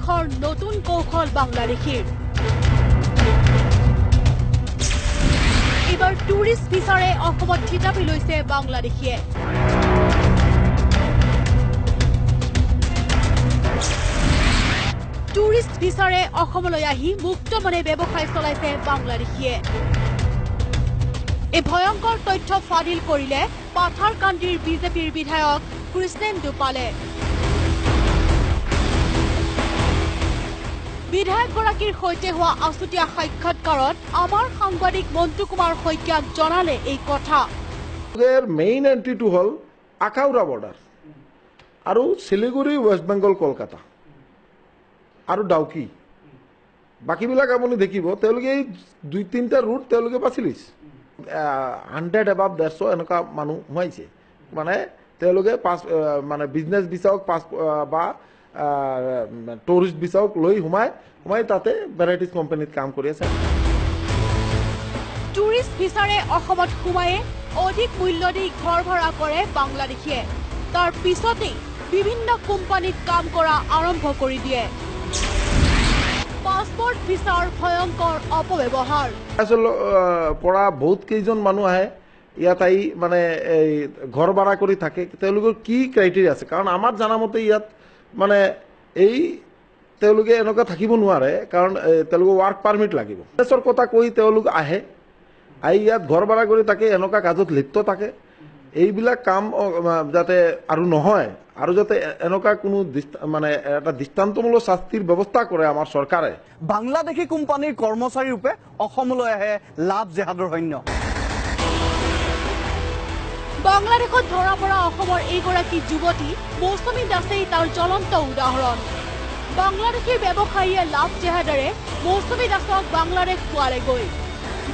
বিদেশৰ নতুন কৌশল বাংলাদেশীৰ এবাৰ টুৰিষ্ট ভিসাৰে অসমত থিতাপি লৈছে বাংলাদেশীয়ে টুৰিষ্ট ভিসাৰে অসমলৈ আহি মুক্ত মনে ব্যৱসায় চলাইছে বাংলাদেশীয়ে এই ভয়ংকৰ তথ্য ফাদিল কৰিলে পাথাৰকান্দিৰ বিজেপিৰ বিধায়ক কৃষ্ণেন্দু পালে বিধায়কগৰাকীৰ সৈতে হোৱা আছুতীয়া সাক্ষাৎকাৰত আমাৰ সাংবাদিক মন্টু কুমাৰ শইকীয়াক জনালে এই কথা মেইন এন্ট্ৰিটো হল আখাউৰা বৰ্ডাৰ আৰু শিলিগুৰি ৱেষ্ট বেংগল কলকাতা আৰু ডাউকি বাকিবিলাক আপুনি দেখিব তেওঁলোকে এই দুই তিনিটা ৰুট তেওঁলোকে বাছি লৈছে 100 এবাব 150 এনেকুৱা মানুহ সোমাইছে মানে তেওঁলোকে মানে বিজনেছ ভিসাওক বা টুৰিষ্ট ভিসাওক লৈ সোমাই তাতে ভেৰাইটিজ কোম্পানীত কাম কৰি আছে টুৰিষ্ট ভিসাৰে অসমত সোমায়ে অধিক মূল্য দি ঘৰ ভাড়া কৰে বাংলাদেশীয়ে তাৰ পিছতেই বিভিন্ন কোম্পানীত কাম কৰা আৰম্ভ কৰি দিয়ে পাছপোৰ্ট ভিসাৰ ভয়ংকৰ অপব্যৱহাৰ পৰা বহুত কেইজন মানুহ আহে ইয়াত আহি মানে এই ঘৰ ভাড়া কৰি থাকে তেওঁলোকৰ কি ক্ৰাইটেৰিয়া আছে কাৰণ আমাৰ জানামতে ইয়াত মানে এই তেওঁলোকে এনেকুৱা থাকিব নোৱাৰে কাৰণ তেওঁলোকে ৱাৰ্ক পাৰমিট লাগিব দেশৰ কথা কৈ তেওঁলোক আহি ইয়াত ঘৰ ভাড়া কৰি থাকে এনেকুৱা কাজত লিপ্ত থাকে এইবিলাক কাম যাতে আৰু নহয় আৰু যাতে এনেকুৱা কোনো মানে এটা দৃষ্টান্তমূলক শাস্তিৰ ব্যৱস্থা কৰে আমাৰ চৰকাৰে বাংলাদেশী কোম্পানীৰ কৰ্মচাৰী ৰূপে অসমলৈ আহে লাভ জেহাদৰ সৈন্য বাংলাদেশত ধৰা পৰা অসমৰ এইগৰাকী যুৱতী মৌচুমী দাসেই তাৰ জ্বলন্ত উদাহৰণ বাংলাদেশীৰ ব্যৱসায়ীয়ে লাভ জেহাদেৰে মৌচুমী দাসক বাংলাদেশ পোৱালেগৈ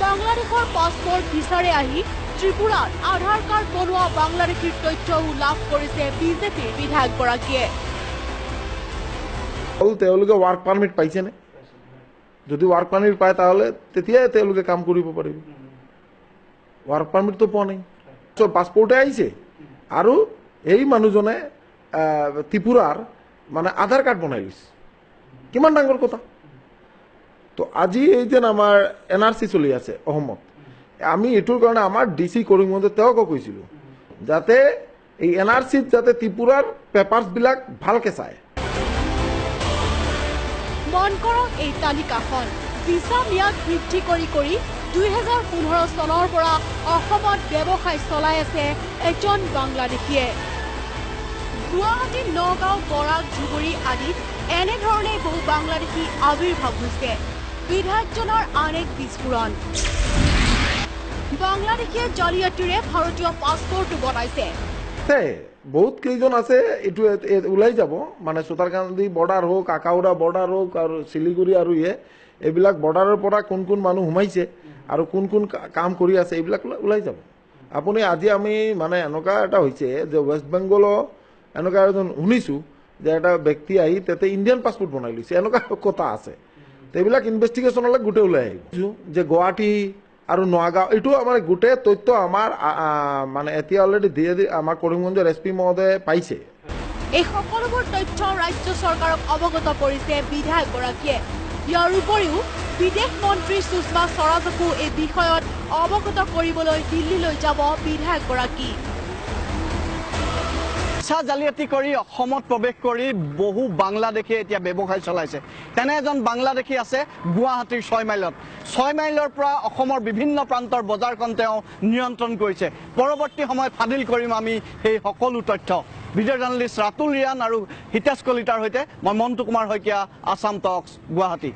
বাংলাদেশৰ পাছপোৰ্ট ভিসাৰে আহি ত্ৰিপুৰাত আধাৰ কাৰ্ড বনোৱা বাংলাদেশীৰ তথ্যও লাভ কৰিছে বিজেপিৰ বিধায়কগৰাকীয়ে তেওঁলোকে ৱাৰ্ক পাৰমিট পাইছেনে যদি ৱাৰ্ক পাৰমিট পায় তাহলে তেতিয়াই তেওঁলোকে কাম কৰিব পাৰিব ৱাৰ্ক পাৰমিটটো পোৱা নাই পাছপোৰ্টে আহিছে আৰু এই মানুহজনে ত্ৰিপুৰাৰ মানে আধাৰ কাৰ্ড বনাই লৈছে কিমান ডাঙৰ কথা তো আজি এই যে আমাৰ এনআৰসি চলি আছে অসমত আমি এটোৰ কাৰণে আমাৰ ডিসি কৰিমতে তেওঁকো কৈছিলো যাতে এই এনআৰসিত যাতে ত্ৰিপুৰাৰ পেপাৰছ বিলাক ভালকে চায় মন কৰক এই তালিকাখন ভিসা ম্যাদ বৃদ্ধি কৰি 2015 চনৰ পৰা অসমত ব্যৱসায় চলাই আছে এজন বাংলাদেশীয়ে গুৱাহাটী নগাঁও বৰাক ধুবুৰী আদিত এনেধৰণে বহু বাংলাদেশী আবিৰ্ভাৱ হৈছে বিধায়কজনৰ আন এক বিস্ফোৰণ বাংলাদেশীয়ে জালিয়াতিৰে ভাৰতীয় পাছপোৰ্ট বনাইছে বহুত কেইজন আছে এটো ওলাই যাব মানে সুতাৰকান্দি বৰ্ডাৰ হোক আখাউৰা বৰ্ডাৰ হোক আৰু শিলিগুৰি আৰু এইবিলাক বৰ্ডাৰৰ পৰা কোন কোন মানুহ সোমাইছে আৰু কোন কোন কাম কৰি আছে এইবিলাক ওলাই যাব আপুনি আজি আমি মানে এনেকুৱা এটা হৈছে যে ৱেষ্ট বেংগল এনেকুৱা এজন শুনিছো যে এটা ব্যক্তি আহি তাতে ইণ্ডিয়ান পাছপোৰ্ট বনাই লৈছে এনেকুৱা কথা আছে এইবিলাক ইনভেষ্টিগেশ্যনলৈ গোটেই ওলাই আহিব যে গুৱাহাটী আৰু নগাঁও এইটো আমাৰ গোটেই তথ্য আমাৰ মানে এতিয়া অলৰেডি দিয়ে আমাৰ কৰিমগঞ্জৰ এছপি মহোদয়ে পাইছে এই সকলোবোৰ তথ্য ৰাজ্য চৰকাৰক অৱগত কৰিছে বিধায়কগৰাকীয়ে ইয়াৰ উপৰিও বিদেশ মন্ত্ৰী সুষমা স্বৰাজকো এই বিষয়ত অৱগত কৰিবলৈ দিল্লীলৈ যাব বিধায়কগৰাকী জালিয়াতি কৰি অসমত প্ৰৱেশ কৰি বহু বাংলাদেশী এতিয়া ব্যৱসায় চলাইছে তেনে এজন বাংলাদেশী আছে গুৱাহাটীৰ 6 মাইলত 6 মাইলৰ পৰা অসমৰ বিভিন্ন প্ৰান্তৰ বজাৰখন তেওঁ নিয়ন্ত্ৰণ কৰিছে পৰৱৰ্তী সময়ত ফাদিল কৰিম আমি এই সকলো তথ্য ভিডিঅ' জাৰ্নেলিষ্ট ৰাতুল ৰিয়ান আৰু হিতেশ কলিতাৰ সৈতে মই মন্টু কুমাৰ শইকীয়া আসাম টক্স গুৱাহাটী